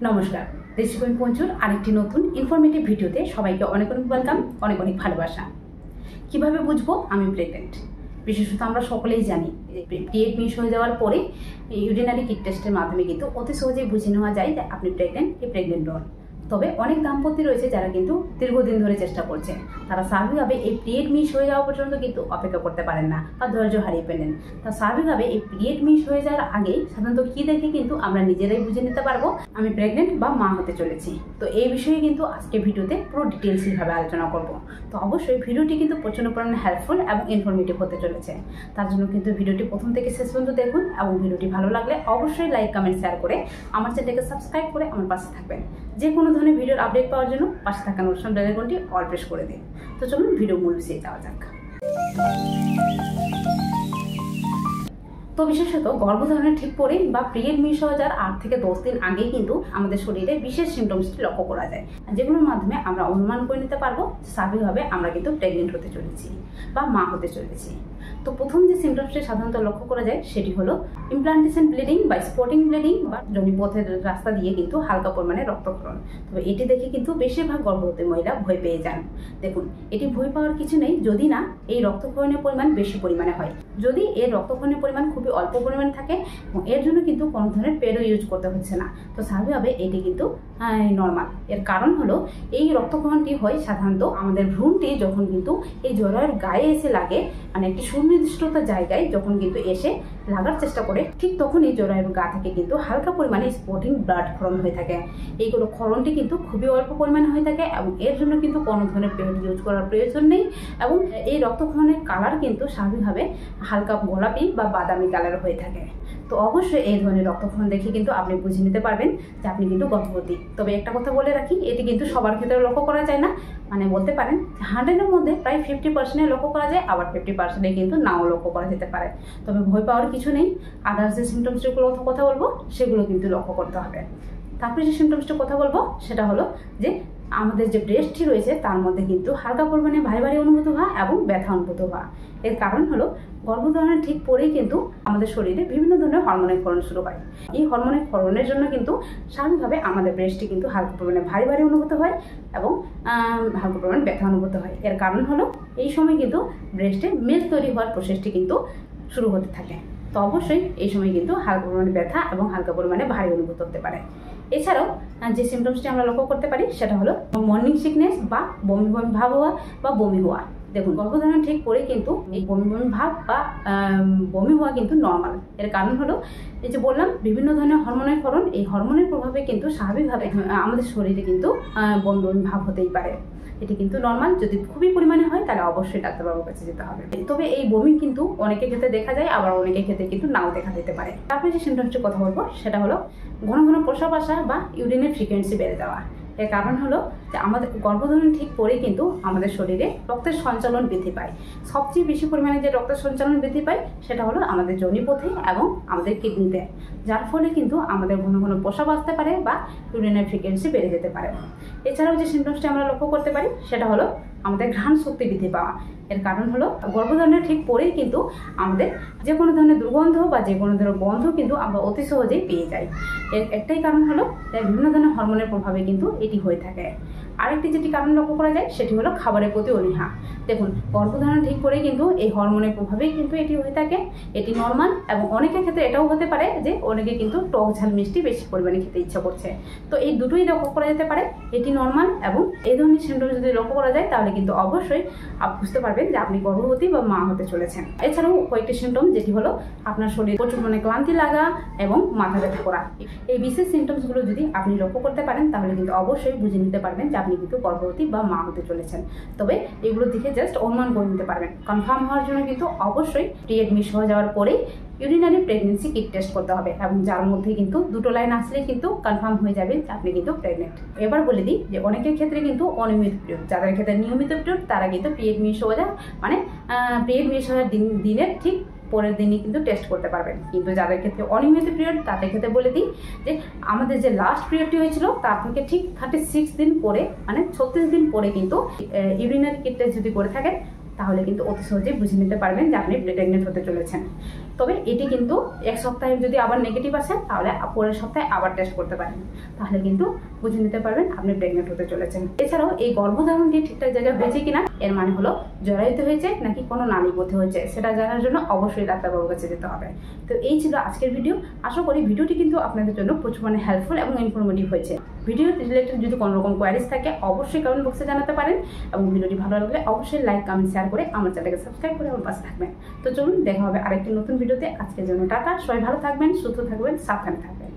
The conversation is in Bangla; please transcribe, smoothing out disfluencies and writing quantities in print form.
নমস্কার, রেসিপি পঞ্চুর আরেকটি নতুন ইনফরমেটিভ ভিডিওতে সবাইকে অনেক অনেক ওয়েলকাম, অনেক অনেক ভালোবাসা। কিভাবে বুঝবো আমি প্রেগনেন্ট? বিশেষত আমরা সকলেই জানি পিরিয়ড মিস হয়ে যাওয়ার পরে ইউরিনারি কিট টেস্টের মাধ্যমে কিন্তু অতি সহজেই বুঝে নেওয়া যায় যে আপনি প্রেগনেন্ট কি প্রেগনেন্ট নন। তবে অনেক দাম্পত্য রয়েছে যারা কিন্তু দীর্ঘদিন ধরে চেষ্টা করছে, তারা স্বাভাবিকভাবে এই পিরিয়ড মিস হয়ে যাওয়া পর্যন্ত কিন্তু অপেক্ষা করতে পারেন না বা ধৈর্য হারিয়ে ফেলেন। তা স্বাভাবিকভাবে এই পিরিয়ড মিস হয়ে যাওয়ার আগে সাধারণত কি দেখে কিন্তু আমরা নিজেরাই বুঝে নিতে পারবো আমি প্রেগনেন্ট বা মা হতে চলেছি। তো এই বিষয়ে কিন্তু আজকে ভিডিওতে পুরো ডিটেলসভাবে আলোচনা করব। তো অবশ্যই ভিডিওটি কিন্তু প্রচন্ড পরিমাণে হেল্পফুল এবং ইনফরমেটিভ হতে চলেছে। তার জন্য কিন্তু ভিডিওটি প্রথম থেকে শেষ পর্যন্ত দেখুন এবং ভিডিওটি ভালো লাগলে অবশ্যই লাইক কমেন্ট শেয়ার করে আমার চ্যানেলকে সাবস্ক্রাইব করে আমার পাশে থাকবেন। যে কোনো ধরনের ভিডিওর আপডেট পাওয়ার জন্য পাশে থাকা নোটিফিকেশন বেল আইকনটি অল প্রেস করে দিন। তো চলুন ভিডিও মূল বিষয়ে যাওয়া যাক। তো বিশেষত গর্ভধারণের ঠিক পরেই বা পিরিয়ড মিস হয়ে যাওয়ার 8 থেকে 10 দিন আগেই কিন্তু আমাদের শরীরে বিশেষ সিমটমসটি লক্ষ্য করা যায়, যেগুলোর মাধ্যমে আমরা অনুমান করে নিতে পারবো স্বাভাবিকভাবে আমরা কিন্তু প্রেগনেন্ট হতে চলেছি বা মা হতে চলেছি। তো প্রথম যে সিমটমসটি সাধারণত লক্ষ্য করা যায় সেটি হলো ইমপ্লান্টেশন ব্লিডিং বা স্পটিং ব্লিডিং বা যোনিপথের রাস্তা দিয়ে কিন্তু হালকা পরিমাণে রক্তক্ষরণ। তবে এটি দেখে কিন্তু বেশিরভাগ গর্ভবতী মহিলা ভয় পেয়ে যান। দেখুন, এটি ভয় পাওয়ার কিছু নেই যদি না এই রক্তক্ষরণের পরিমাণ বেশি পরিমাণে হয়। যদি এর রক্তক্ষরণের পরিমাণ খুবই অল্প পরিমাণে থাকে এবং এর জন্য কিন্তু কোনো ধরনের পেডও ইউজ করতে হচ্ছে না, তো স্বাভাবিকভাবে এটি কিন্তু নর্মাল। এর কারণ হলো এই রক্তক্ষরণটি হয় সাধারণত আমাদের ভ্রূণটি যখন কিন্তু এই জরায়ুর গায়ে এসে লাগে, মানে একটি সুনির্দিষ্টতা জায়গায় যখন কিন্তু এসে লাগার চেষ্টা করে, ঠিক তখনই জরায়ুর গা থেকে কিন্তু হালকা পরিমাণে স্পটিং ব্লাড ক্ষরণ হয়ে থাকে। এইগুলো ক্ষরণটি কিন্তু খুবই অল্প পরিমাণে হয়ে থাকে এবং এর জন্য কিন্তু কোনো ধরনের পেড ইউজ করার প্রয়োজন নেই এবং এই রক্তক্ষরণের কালার কিন্তু স্বাভাবিকভাবে হালকা গোলাপি বা বাদামি কালার হয়ে থাকে। তো অবশ্যই এই ধরনের রক্তক্ষরণ দেখে কিন্তু আপনি বুঝে নিতে পারবেন যে আপনি কিন্তু গর্ভবতী। তবে একটা কথা বলে রাখি, এটি কিন্তু সবার ক্ষেত্রে লক্ষ্য করা যায় না। মানে বলতে পারেন 100-এর মধ্যে প্রায় 50% লক্ষ্য করা যায়, আবার 50% কিন্তু নাও লক্ষ্য করা যেতে পারে। তবে ভয় পাওয়ার কিছু নেই। আদার্স যে সিমটমসগুলোর কথা বলবো সেগুলো কিন্তু লক্ষ্য করতে হবে। তারপরে যে সিমটমসটার কথা বলবো সেটা হলো যে আমাদের যে ব্রেস্টটি রয়েছে তার মধ্যে কিন্তু হালকা পরিমাণে ভারী ভারী অনুভূত হওয়া এবং ব্যথা অনুভূত হওয়া। এর কারণ হলো গর্ভধারণের ঠিক পরেই কিন্তু আমাদের শরীরে বিভিন্ন ধরনের হরমোনের ক্ষরণ শুরু হয়। এই হরমোনের ক্ষরণের জন্য কিন্তু স্বাভাবিকভাবে আমাদের ব্রেস্টটি কিন্তু হালকা পরিমাণে ভারী ভারী অনুভূত হয় এবং হালকা পরিমাণে ব্যথা অনুভূত হয়। এর কারণ হলো এই সময় কিন্তু ব্রেস্টে মিল্ক তৈরি হওয়ার প্রসেসটি কিন্তু শুরু হতে থাকে। তো অবশ্যই এই সময় কিন্তু হালকা পরিমাণে ব্যথা এবং হালকা পরিমাণে ভারী অনুভূত হতে পারে। এছাড়াও যে সিমটমসটি আমরা লক্ষ্য করতে পারি সেটা হলো মর্নিং সিকনেস বা বমি বমি ভাব হওয়া বা বমি হওয়া। দেখুন, গর্ভধারণ ঠিক পরে কিন্তু এই বমি বমি ভাব বা বমি হওয়া কিন্তু নর্মাল। এর কারণ হলো এই যে বললাম বিভিন্ন ধরনের হরমোনের ক্ষরণ, এই হরমোনের প্রভাবে কিন্তু স্বাভাবিকভাবে আমাদের শরীরে কিন্তু বমি বমি ভাব হতেই পারে। এটি কিন্তু নর্মাল। যদি খুবই পরিমাণে হয় তাহলে অবশ্যই ডাক্তারবাবুর কাছে যেতে হবে। তবে এই বমি কিন্তু অনেকের ক্ষেত্রে দেখা যায়, আবার অনেকের ক্ষেত্রে কিন্তু নাও দেখা যেতে পারে। তারপরে যে সিমটমসটির কথা বলবো সেটা হলো ঘন ঘন প্রস্রাব আসা বা ইউরিনের ফ্রিকোয়েন্সি বেড়ে যাওয়া। এর কারণ হলো যে আমাদের গর্ভধারণ ঠিক পরে কিন্তু আমাদের শরীরে রক্তের সঞ্চালন বৃদ্ধি পায়। সবচেয়ে বেশি পরিমাণে যে রক্তের সঞ্চালন বৃদ্ধি পায় সেটা হলো আমাদের যোনিপথে এবং আমাদের কিডনিতে, যার ফলে কিন্তু আমাদের ঘন ঘন প্রস্রাব আসতে পারে বা ইউরিনের ফ্রিকোয়েন্সি বেড়ে যেতে পারে। এছাড়াও যে সিমটমসটি আমরা লক্ষ্য করতে পারি সেটা হলো আমাদের ঘ্রাণ শক্তি বৃদ্ধি পাওয়া। এর কারণ হলো গর্ভধারণের ঠিক পরেই কিন্তু আমাদের যে কোনো ধরনের দুর্গন্ধ বা যে কোনো ধরনের গন্ধ কিন্তু আমরা অতি সহজেই পেয়ে যাই। এর একটাই কারণ হলো বিভিন্ন ধরনের হরমোনের প্রভাবে কিন্তু এটি হয়ে থাকে। আরেকটি যেটি কারণ লক্ষ্য করা যায় সেটি হলো খাবারের প্রতি অনীহা। দেখুন, গর্ভধারণ ঠিক করে কিন্তু এই হরমোনের প্রভাবেই কিন্তু এটি হয়ে থাকে। এটি নর্মাল এবং অনেকের ক্ষেত্রে এটাও হতে পারে যে অনেকে কিন্তু টক ঝাল মিষ্টি বেশি পরিমাণে খেতে ইচ্ছা করছে। তো এই দুটোই লক্ষ্য করা যেতে পারে। এটি নর্মাল এবং এই ধরনের সিমটম যদি লক্ষ্য করা যায় তাহলে কিন্তু অবশ্যই বুঝতে পারবেন যে আপনি গর্ভবতী বা মা হতে চলেছেন। এছাড়াও কয়েকটি সিমটম যেটি হলো আপনার শরীর প্রচুর মানে ক্লান্তি লাগা এবং মাথা ব্যথা করা। এই বিশেষ সিমটমসগুলো যদি আপনি লক্ষ্য করতে পারেন তাহলে কিন্তু অবশ্যই বুঝে নিতে পারবেন যে আপনি কিন্তু গর্ভবতী বা মা হতে চলেছেন। তবে এগুলো দেখে জাস্ট অনুমান করে নিতে পারবেন। কনফার্ম হওয়ার জন্য কিন্তু অবশ্যই পিরিয়ড মিস হয়ে যাওয়ার পরেই ইউরিনারি প্রেগনেন্সি কিট টেস্ট করতে হবে এবং যার মধ্যে কিন্তু দুটো লাইন আসলে কিন্তু কনফার্ম হয়ে যাবে যে আপনি কিন্তু প্রেগনেন্ট। এবার বলে দিই যে অনেকের ক্ষেত্রে কিন্তু অনিয়মিত পিরিয়ড, যাদের ক্ষেত্রে নিয়মিত পিরিয়ড তারা কিন্তু পিরিয়ড মিস হয়ে যায়, মানে পিরিয়ড মিস হওয়ার দিনের ঠিক পরের দিনই কিন্তু টেস্ট করতে পারবেন। কিন্তু যাদের ক্ষেত্রে অনিয়মিত পিরিয়ড তাদের ক্ষেত্রে বলে দিই যে আমাদের যে লাস্ট পিরিয়ডটি হয়েছিল তার থেকে ঠিক 36 দিন পরে, মানে 36 দিন পরে কিন্তু ইউরিনারি কিট টেস্ট যদি করে থাকেন তাহলে কিন্তু অতি সহজেই বুঝে নিতে পারবেন যে আপনি প্রেগনেন্ট হতে চলেছেন। তবে এটি কিন্তু এক সপ্তাহে যদি আবার নেগেটিভ আসে তাহলে পরের সপ্তাহে আবার টেস্ট করতে পারেন, তাহলে কিন্তু বুঝে নিতে পারবেন আপনি প্রেগনেন্ট হতে চলেছেন। এছাড়াও এই গর্ভধারণটি ঠিকঠাক জায়গায় হয়েছে কিনা এর মানে হলো জরায়ুতে হয়েছে নাকি কোনো নালীপথে হয়েছে সেটা জানার জন্য অবশ্যই ডাক্তারবাবুর কাছে যেতে হবে। তো এই ছিল আজকের ভিডিও। আশা করি ভিডিওটি কিন্তু আপনাদের জন্য প্রচুর মানে হেল্পফুল এবং ইনফরমেটিভ হয়েছে। ভিডিও রিলেটেড যদি কোনো রকম কোয়ারিজ থাকে অবশ্যই কমেন্ট বক্সে জানাতে পারেন, এবং ভিডিওটি ভালো লাগলে অবশ্যই লাইক কমেন্ট শেয়ার করে আমার চ্যানেলকে সাবস্ক্রাইব করে আমার পাশে থাকবেন। তো চলুন দেখা হবে আরেকটি নতুন ভিডিওতে। আজকের জন্য টাটা, সবাই ভালো থাকবেন, সুস্থ থাকবেন, সাবধানে থাকবেন।